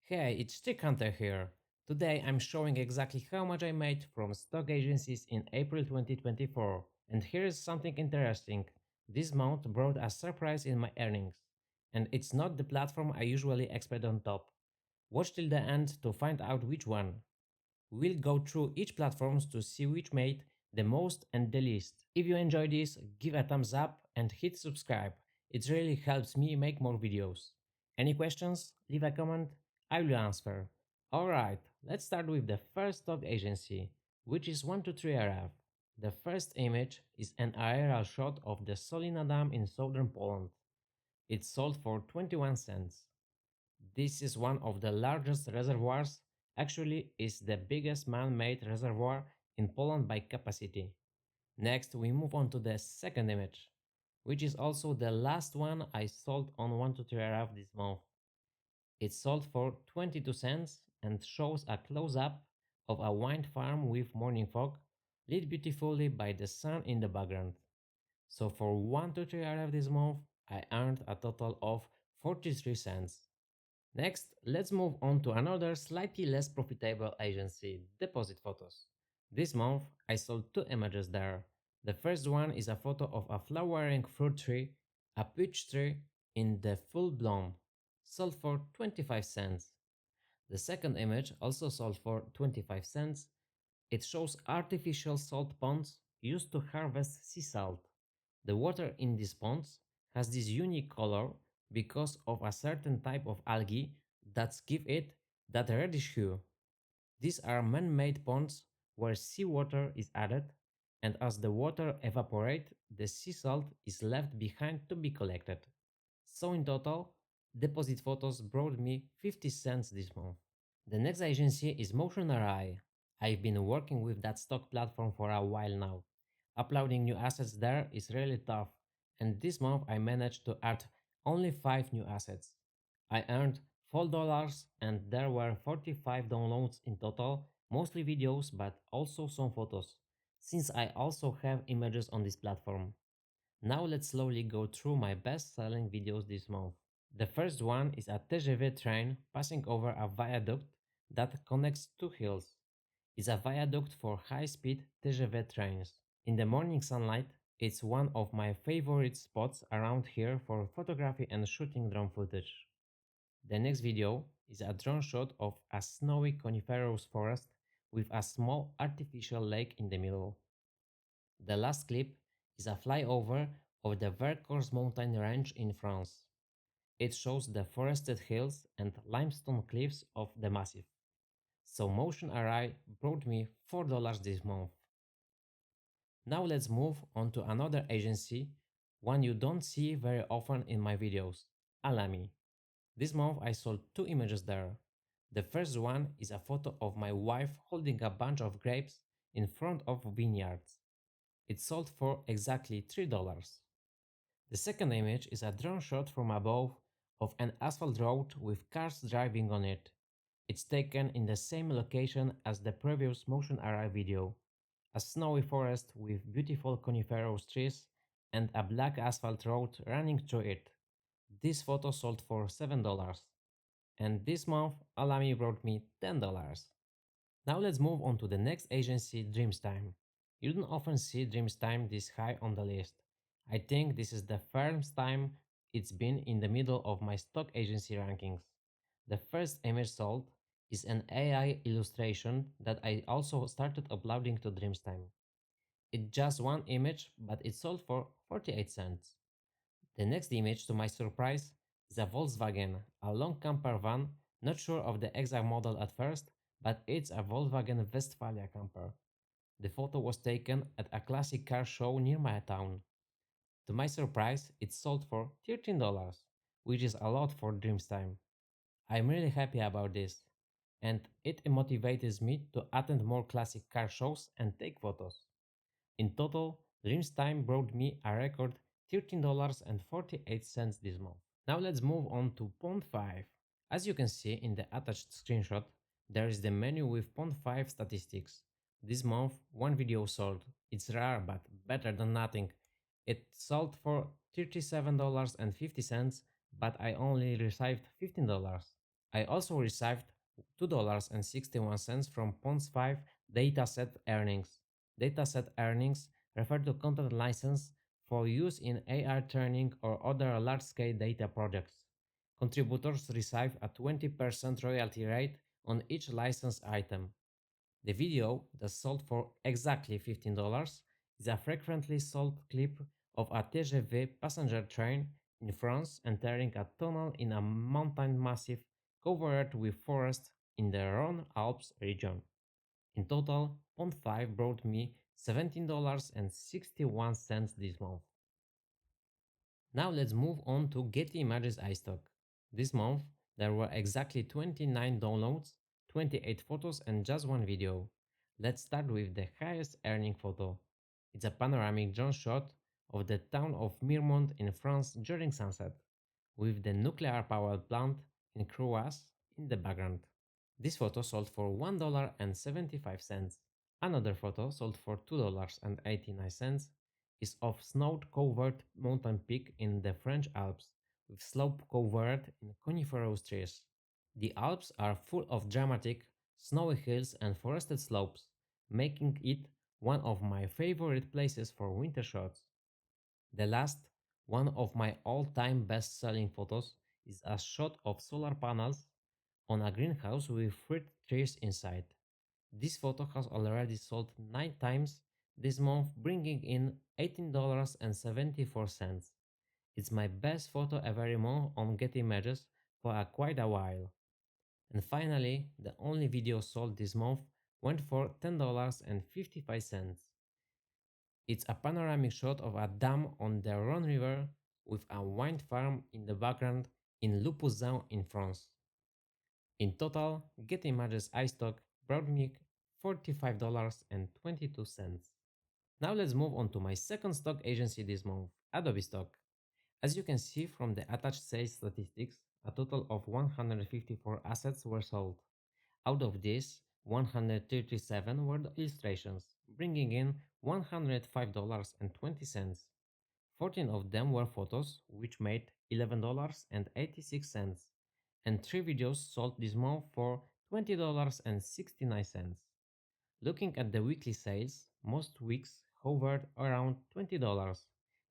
Hey, it's Stick Hunter here. Today I'm showing exactly how much I made from stock agencies in April 2024. And here is something interesting. This month brought a surprise in my earnings. And it's not the platform I usually expect on top. Watch till the end to find out which one. We'll go through each platforms to see which made the most and the least. If you enjoy this, give a thumbs up and hit subscribe. It really helps me make more videos. Any questions? Leave a comment, I will answer. Alright, let's start with the first stock agency, which is 123RF. The first image is an aerial shot of the Solina Dam in southern Poland. It sold for 21 cents. This is one of the largest reservoirs, actually is the biggest man-made reservoir in Poland by capacity. Next we move on to the second image, which is also the last one I sold on 123RF this month. It sold for 22 cents and shows a close-up of a wind farm with morning fog, lit beautifully by the sun in the background. So for 123RF this month, I earned a total of 43 cents. Next, let's move on to another slightly less profitable agency, Depositphotos. This month, I sold two images there. The first one is a photo of a flowering fruit tree, a peach tree in the full bloom, sold for 25 cents. The second image also sold for 25 cents. It shows artificial salt ponds used to harvest sea salt. The water in these ponds has this unique color because of a certain type of algae that give it that reddish hue. These are man-made ponds where seawater is added, and as the water evaporates, the sea salt is left behind to be collected. So in total, Depositphotos brought me 50 cents this month. The next agency is Motion Array. I've been working with that stock platform for a while now. Uploading new assets there is really tough, and this month I managed to add only 5 new assets. I earned $4 and there were 45 downloads in total, mostly videos but also some photos, since I also have images on this platform. Now let's slowly go through my best selling videos this month. The first one is a TGV train passing over a viaduct that connects two hills. It's a viaduct for high-speed TGV trains. In the morning sunlight, it's one of my favorite spots around here for photography and shooting drone footage. The next video is a drone shot of a snowy coniferous forest with a small artificial lake in the middle. The last clip is a flyover of the Vercors mountain range in France. It shows the forested hills and limestone cliffs of the massif. So Motion Array brought me $4 this month. Now let's move on to another agency, one you don't see very often in my videos, Alamy. This month I sold two images there. The first one is a photo of my wife holding a bunch of grapes in front of vineyards. It sold for exactly $3. The second image is a drone shot from above of an asphalt road with cars driving on it. It's taken in the same location as the previous Motion Array video. A snowy forest with beautiful coniferous trees and a black asphalt road running through it. This photo sold for $7. And this month Alamy brought me $10. Now let's move on to the next agency, Dreamstime. You don't often see Dreamstime this high on the list. I think this is the first time it's been in the middle of my stock agency rankings. The first image sold is an AI illustration that I also started uploading to Dreamstime. It's just one image, but it sold for 48 cents. The next image, to my surprise, is a Volkswagen, a long camper van, not sure of the exact model at first, but it's a Volkswagen Westfalia camper. The photo was taken at a classic car show near my town. To my surprise, it sold for $13, which is a lot for Dreamstime. I'm really happy about this, and it motivates me to attend more classic car shows and take photos. In total, Dreamstime brought me a record $13.48 this month. Now let's move on to Pond 5. As you can see in the attached screenshot, there is the menu with Pond 5 statistics. This month, one video sold. It's rare but better than nothing. It sold for $37.50, but I only received $15. I also received $2.61 from Pons 5 dataset earnings. Dataset earnings refer to content license for use in AR training or other large-scale data projects. Contributors receive a 20% royalty rate on each licensed item. The video that sold for exactly $15 is a frequently sold clip of a TGV passenger train in France entering a tunnel in a mountain massif covered with forest in the Rhone Alps region. In total, Pond 5 brought me $17.61 this month. Now let's move on to Getty Images iStock. This month, there were exactly 29 downloads, 28 photos and just one video. Let's start with the highest earning photo. It's a panoramic drone shot of the town of Mirmont in France during sunset, with the nuclear power plant in Croix in the background. This photo sold for $1.75. Another photo sold for $2.89 is of snow-covered mountain peak in the French Alps, with slope covered in coniferous trees. The Alps are full of dramatic, snowy hills and forested slopes, making it one of my favorite places for winter shots. The last, one of my all-time best-selling photos, is a shot of solar panels on a greenhouse with fruit trees inside. This photo has already sold 9 times this month, bringing in $18.74. It's my best photo every month on Getty Images for quite a while. And finally, the only video sold this month went for $10.55. It's a panoramic shot of a dam on the Rhone River with a wind farm in the background in Le Poussin in France. In total, Getty Images iStock brought me $45.22. Now let's move on to my second stock agency this month, Adobe Stock. As you can see from the attached sales statistics, a total of 154 assets were sold. Out of these, 137 were illustrations, bringing in $105.20. 14 of them were photos, which made $11.86, and 3 videos sold this month for $20.69. Looking at the weekly sales, most weeks hovered around $20,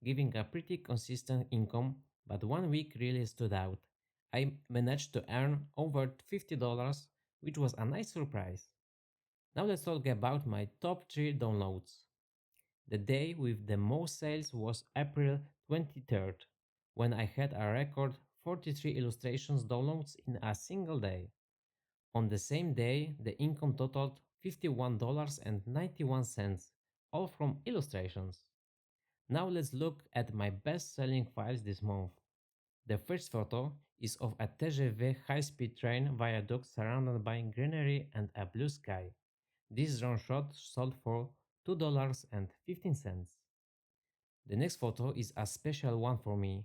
giving a pretty consistent income, but one week really stood out. I managed to earn over $50, which was a nice surprise. Now let's talk about my top 3 downloads. The day with the most sales was April 23rd, when I had a record 43 illustrations downloads in a single day. On the same day, the income totaled $51.91, all from illustrations. Now let's look at my best-selling files this month. The first photo is of a TGV high-speed train viaduct surrounded by greenery and a blue sky. This drone shot sold for $2.15. The next photo is a special one for me.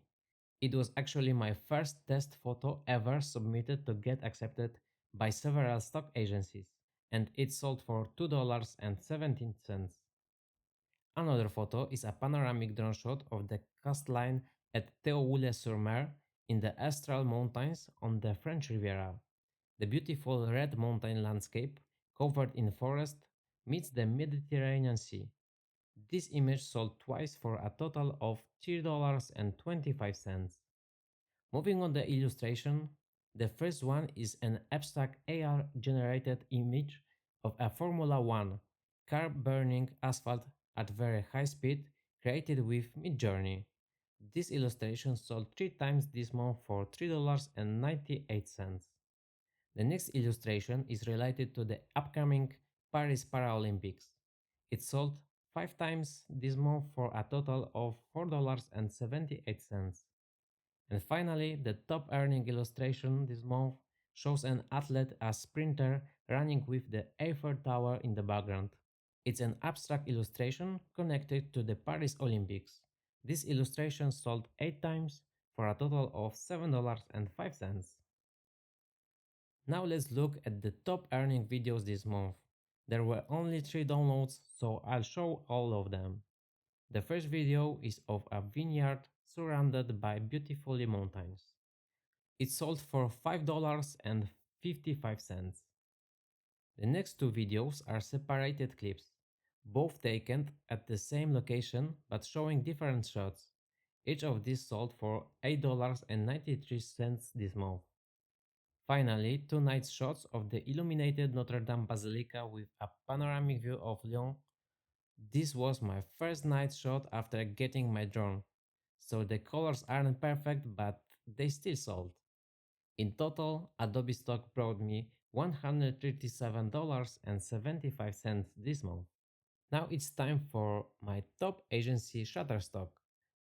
It was actually my first test photo ever submitted to get accepted by several stock agencies, and it sold for $2.17. Another photo is a panoramic drone shot of the coastline at Théoule-sur-Mer in the Austral Mountains on the French Riviera. The beautiful red mountain landscape, covered in forest, meets the Mediterranean Sea. This image sold twice for a total of $3.25. Moving on the illustration, the first one is an abstract AR generated image of a Formula One car burning asphalt at very high speed created with Midjourney. This illustration sold 3 times this month for $3.98. The next illustration is related to the upcoming Paris Paralympics. It sold 5 times this month for a total of $4.78. And finally, the top earning illustration this month shows an athlete, a sprinter, running with the Eiffel Tower in the background. It's an abstract illustration connected to the Paris Olympics. This illustration sold 8 times for a total of $7.05. Now let's look at the top earning videos this month. There were only 3 downloads, so I'll show all of them. The first video is of a vineyard surrounded by beautiful mountains. It sold for $5.55. The next two videos are separated clips, both taken at the same location but showing different shots. Each of these sold for $8.93 this month. Finally, two night shots of the illuminated Notre Dame Basilica with a panoramic view of Lyon. This was my first night shot after getting my drone, so the colors aren't perfect but they still sold. In total, Adobe Stock brought me $137.75 this month. Now it's time for my top agency Shutterstock.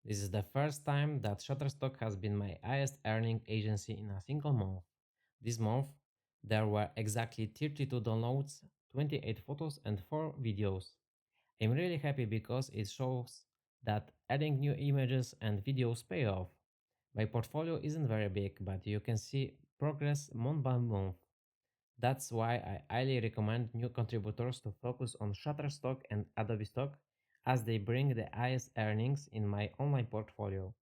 This is the first time that Shutterstock has been my highest earning agency in a single month. This month, there were exactly 32 downloads, 28 photos, and 4 videos. I'm really happy because it shows that adding new images and videos pay off. My portfolio isn't very big, but you can see progress month by month. That's why I highly recommend new contributors to focus on Shutterstock and Adobe Stock as they bring the highest earnings in my online portfolio.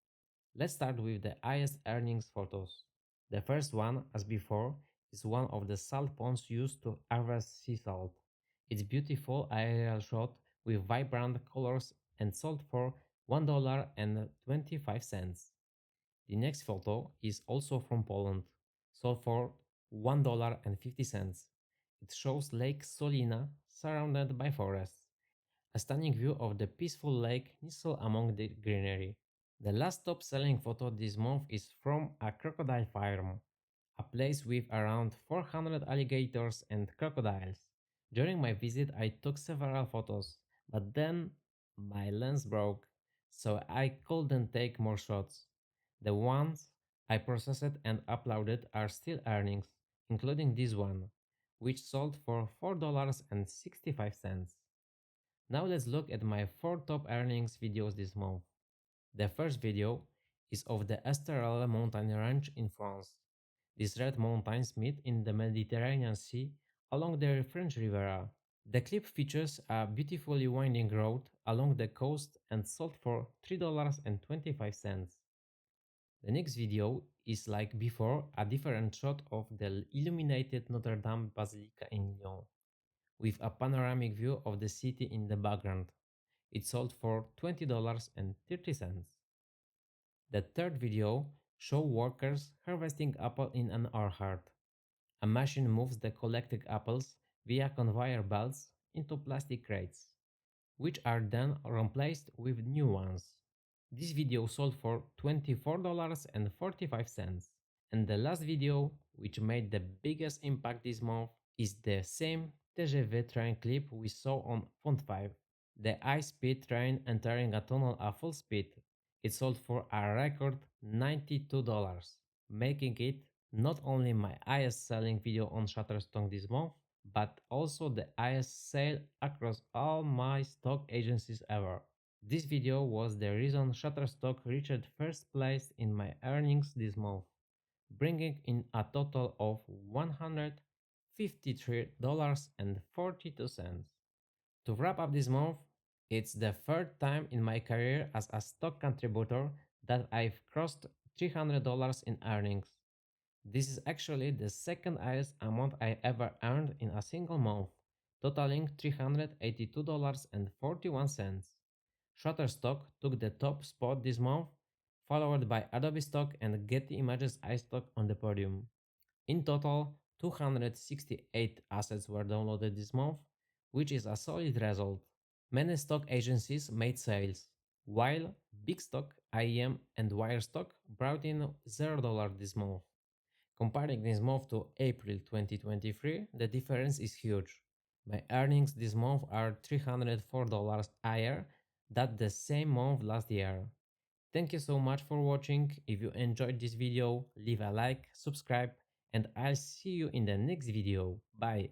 Let's start with the highest earnings photos. The first one, as before, is one of the salt ponds used to harvest sea salt. It's beautiful aerial shot with vibrant colors and sold for $1.25. The next photo is also from Poland, sold for $1.50. It shows Lake Solina surrounded by forests, a stunning view of the peaceful lake nestled among the greenery. The last top selling photo this month is from a crocodile farm, a place with around 400 alligators and crocodiles. During my visit, I took several photos, but then my lens broke, so I couldn't take more shots. The ones I processed and uploaded are still earnings, including this one, which sold for $4.65. Now let's look at my 4 top earnings videos this month. The first video is of the Esterelle mountain range in France. These red mountains meet in the Mediterranean Sea along the French Riviera. The clip features a beautifully winding road along the coast and sold for $3.25. The next video is like before a different shot of the illuminated Notre Dame Basilica in Lyon, with a panoramic view of the city in the background. It sold for $20.30. The third video shows workers harvesting apple in an orchard. A machine moves the collected apples via conveyor belts into plastic crates, which are then replaced with new ones. This video sold for $24.45. And the last video, which made the biggest impact this month, is the same TGV train clip we saw on Font 5. The high-speed train entering a tunnel at full speed. It sold for a record $92, making it not only my highest selling video on Shutterstock this month, but also the highest sale across all my stock agencies ever. This video was the reason Shutterstock reached first place in my earnings this month, bringing in a total of $153.42. To wrap up this month, it's the third time in my career as a stock contributor that I've crossed $300 in earnings. This is actually the second highest amount I ever earned in a single month, totaling $382.41. Shutterstock took the top spot this month, followed by Adobe Stock and Getty Images iStock on the podium. In total, 268 assets were downloaded this month, which is a solid result. Many stock agencies made sales, while Big Stock, IEM, and Wirestock brought in $0 this month. Comparing this month to April 2023, the difference is huge. My earnings this month are $304 higher than the same month last year. Thank you so much for watching. If you enjoyed this video, leave a like, subscribe, and I'll see you in the next video. Bye.